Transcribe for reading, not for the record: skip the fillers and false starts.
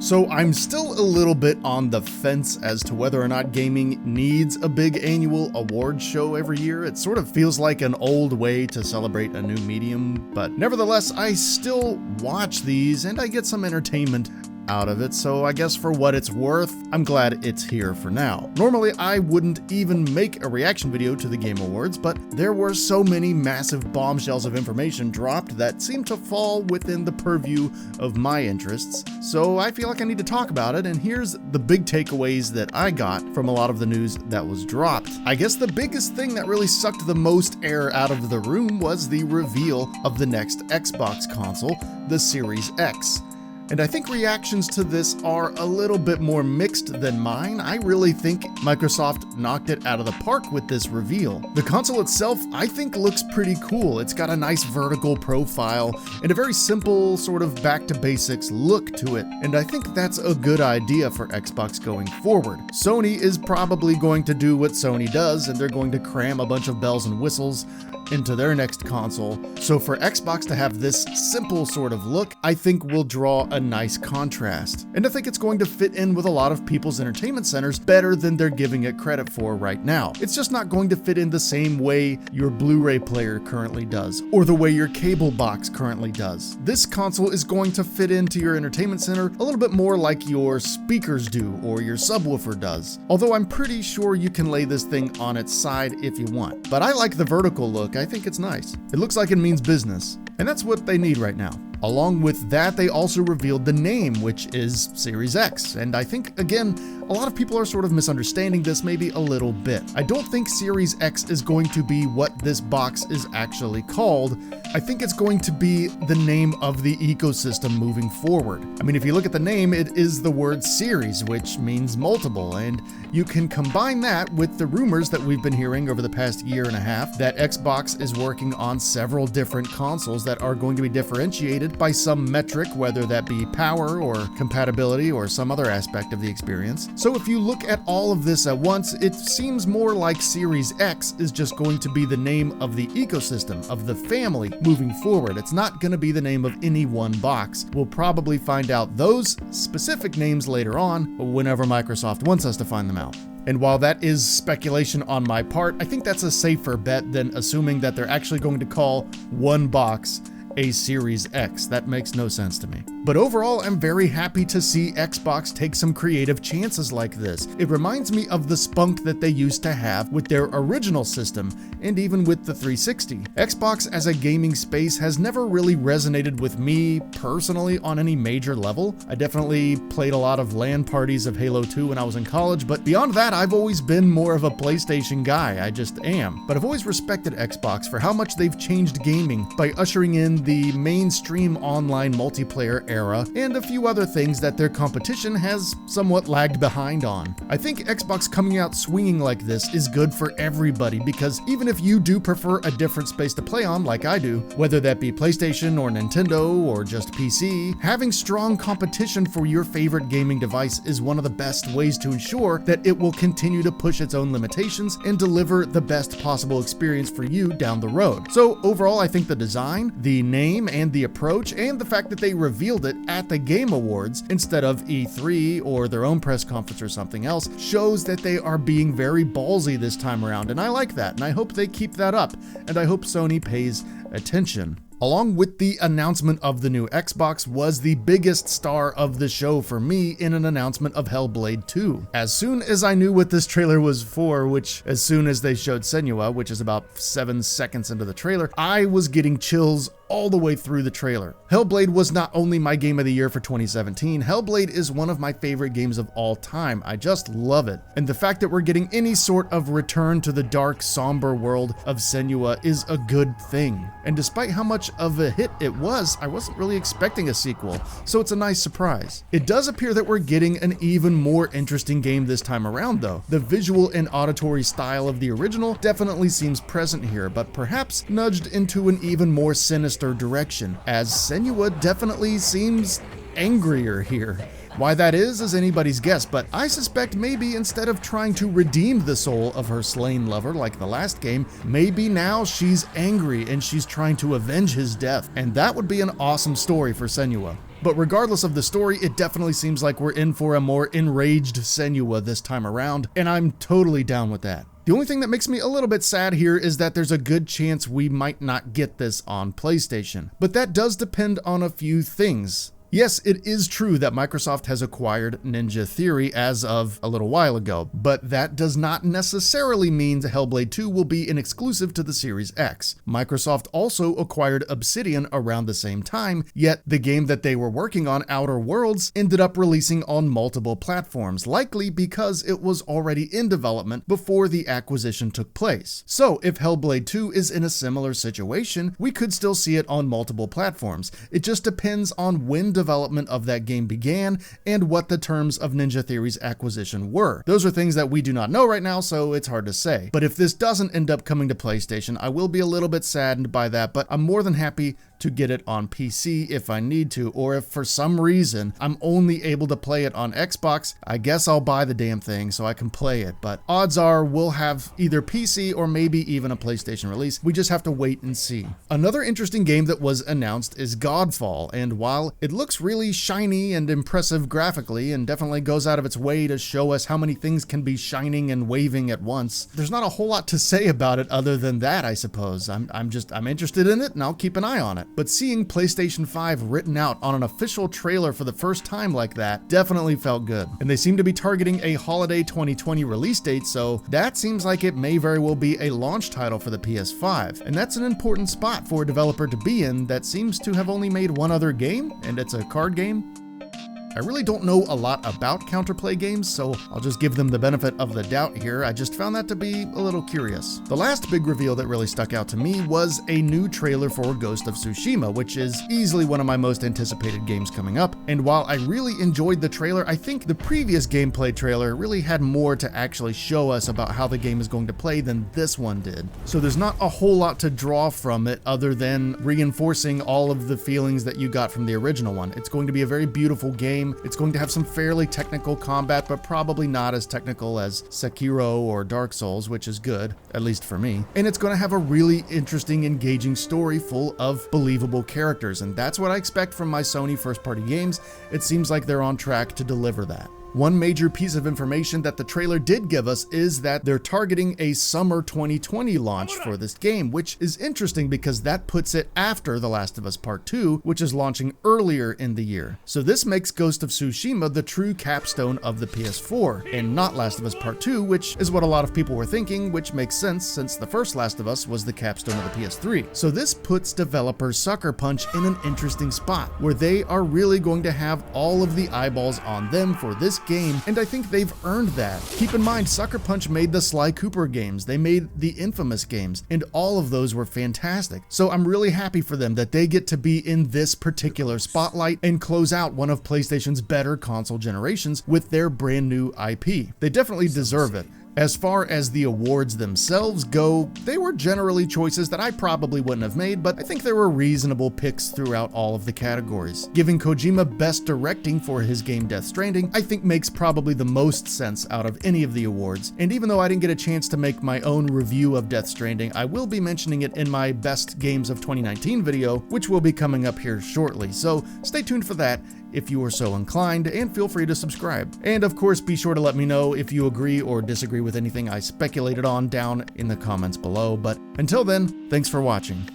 So I'm still a little bit on the fence as to whether or not gaming needs a big annual award show every year. It sort of feels like an old way to celebrate a new medium, but nevertheless, I still watch these and I get some entertainment out of it, so I guess for what it's worth, I'm glad it's here for now. Normally, I wouldn't even make a reaction video to the Game Awards, but there were so many massive bombshells of information dropped that seemed to fall within the purview of my interests, so I feel like I need to talk about it, and here's the big takeaways that I got from a lot of the news that was dropped. I guess the biggest thing that really sucked the most air out of the room was the reveal of the next Xbox console, the Series X. And I think reactions to this are a little bit more mixed than mine. I really think Microsoft knocked it out of the park with this reveal. The console itself, I think, looks pretty cool. It's got a nice vertical profile and a very simple sort of back to basics look to it. And I think that's a good idea for Xbox going forward. Sony is probably going to do what Sony does, and they're going to cram a bunch of bells and whistles into their next console. So for Xbox to have this simple sort of look, I think will draw a nice contrast. And I think it's going to fit in with a lot of people's entertainment centers better than they're giving it credit for right now. It's just not going to fit in the same way your Blu-ray player currently does, or the way your cable box currently does. This console is going to fit into your entertainment center a little bit more like your speakers do, or your subwoofer does. Although I'm pretty sure you can lay this thing on its side if you want. But I like the vertical look. I think it's nice. It looks like it means business, and that's what they need right now. Along with that, they also revealed the name, which is Series X, and I think, again, a lot of people are sort of misunderstanding this maybe a little bit. I don't think Series X is going to be what this box is actually called. I think it's going to be the name of the ecosystem moving forward. I mean, if you look at the name, it is the word series, which means multiple, and you can combine that with the rumors that we've been hearing over the past year and a half that Xbox is working on several different consoles that are going to be differentiated by some metric, whether that be power or compatibility or some other aspect of the experience. So if you look at all of this at once, it seems more like Series X is just going to be the name of the ecosystem, of the family moving forward. It's not going to be the name of any one box. We'll probably find out those specific names later on whenever Microsoft wants us to find them out. And while that is speculation on my part, I think that's a safer bet than assuming that they're actually going to call one box a Series X. That makes no sense to me. But overall, I'm very happy to see Xbox take some creative chances like this. It reminds me of the spunk that they used to have with their original system, and even with the 360. Xbox as a gaming space has never really resonated with me personally on any major level. I definitely played a lot of LAN parties of Halo 2 when I was in college, but beyond that, I've always been more of a PlayStation guy. I just am. But I've always respected Xbox for how much they've changed gaming by ushering in the mainstream online multiplayer era and a few other things that their competition has somewhat lagged behind on. I think Xbox coming out swinging like this is good for everybody, because even if you do prefer a different space to play on like I do, whether that be PlayStation or Nintendo or just PC, having strong competition for your favorite gaming device is one of the best ways to ensure that it will continue to push its own limitations and deliver the best possible experience for you down the road. So overall, I think the design, the name, and the approach, and the fact that they revealed it at the Game Awards instead of E3 or their own press conference or something else, shows that they are being very ballsy this time around, and I like that, and I hope they keep that up, and I hope Sony pays attention. Along with the announcement of the new Xbox was the biggest star of the show for me in an announcement of Hellblade 2. As soon as I knew what this trailer was for, which as soon as they showed Senua, which is about 7 seconds into the trailer, I was getting chills all the way through the trailer. Hellblade was not only my game of the year for 2017, Hellblade is one of my favorite games of all time. I just love it. And the fact that we're getting any sort of return to the dark, somber world of Senua is a good thing. And despite how much of a hit it was, I wasn't really expecting a sequel, so it's a nice surprise. It does appear that we're getting an even more interesting game this time around though. The visual and auditory style of the original definitely seems present here, but perhaps nudged into an even more sinister direction, as Senua definitely seems angrier here. Why that is anybody's guess, but I suspect maybe instead of trying to redeem the soul of her slain lover like the last game, maybe now she's angry and she's trying to avenge his death, and that would be an awesome story for Senua. But regardless of the story, it definitely seems like we're in for a more enraged Senua this time around, and I'm totally down with that. The only thing that makes me a little bit sad here is that there's a good chance we might not get this on PlayStation, but that does depend on a few things. Yes, it is true that Microsoft has acquired Ninja Theory as of a little while ago, but that does not necessarily mean Hellblade 2 will be an exclusive to the Series X. Microsoft also acquired Obsidian around the same time, yet the game that they were working on, Outer Worlds, ended up releasing on multiple platforms, likely because it was already in development before the acquisition took place. So if Hellblade 2 is in a similar situation, we could still see it on multiple platforms. It just depends on when development of that game began and what the terms of Ninja Theory's acquisition were. Those are things that we do not know right now, so it's hard to say. But if this doesn't end up coming to PlayStation, I will be a little bit saddened by that, but I'm more than happy to get it on PC if I need to, or if for some reason I'm only able to play it on Xbox, I guess I'll buy the damn thing so I can play it. But odds are we'll have either PC or maybe even a PlayStation release. We just have to wait and see. Another interesting game that was announced is Godfall, and while it looks really shiny and impressive graphically and definitely goes out of its way to show us how many things can be shining and waving at once, there's not a whole lot to say about it other than that, I suppose. I'm interested in it and I'll keep an eye on it. But seeing PlayStation 5 written out on an official trailer for the first time like that definitely felt good. And they seem to be targeting a holiday 2020 release date, so that seems like it may very well be a launch title for the PS5. And that's an important spot for a developer to be in that seems to have only made one other game, and it's a card game. I really don't know a lot about counterplay games, so I'll just give them the benefit of the doubt here. I just found that to be a little curious. The last big reveal that really stuck out to me was a new trailer for Ghost of Tsushima, which is easily one of my most anticipated games coming up. And while I really enjoyed the trailer, I think the previous gameplay trailer really had more to actually show us about how the game is going to play than this one did. So there's not a whole lot to draw from it other than reinforcing all of the feelings that you got from the original one. It's going to be a very beautiful game. It's going to have some fairly technical combat, but probably not as technical as Sekiro or Dark Souls, which is good, at least for me. And it's going to have a really interesting, engaging story full of believable characters, and that's what I expect from my Sony first-party games. It seems like they're on track to deliver that. One major piece of information that the trailer did give us is that they're targeting a summer 2020 launch for this game, which is interesting because that puts it after The Last of Us Part 2, which is launching earlier in the year. So this makes Ghost of Tsushima the true capstone of the PS4, and not Last of Us Part 2, which is what a lot of people were thinking, which makes sense since the first Last of Us was the capstone of the PS3. So this puts developer Sucker Punch in an interesting spot, where they are really going to have all of the eyeballs on them for this game, and I think they've earned that. Keep in mind, Sucker Punch made the Sly Cooper games, they made the Infamous games, and all of those were fantastic. So I'm really happy for them that they get to be in this particular spotlight and close out one of PlayStation's better console generations with their brand new IP. They definitely deserve it. As far as the awards themselves go, they were generally choices that I probably wouldn't have made, but I think there were reasonable picks throughout all of the categories. Giving Kojima Best Directing for his game Death Stranding, I think makes probably the most sense out of any of the awards, and even though I didn't get a chance to make my own review of Death Stranding, I will be mentioning it in my Best Games of 2019 video, which will be coming up here shortly, so stay tuned for that if you are so inclined, and feel free to subscribe. And of course, be sure to let me know if you agree or disagree with anything I speculated on down in the comments below. But until then, thanks for watching.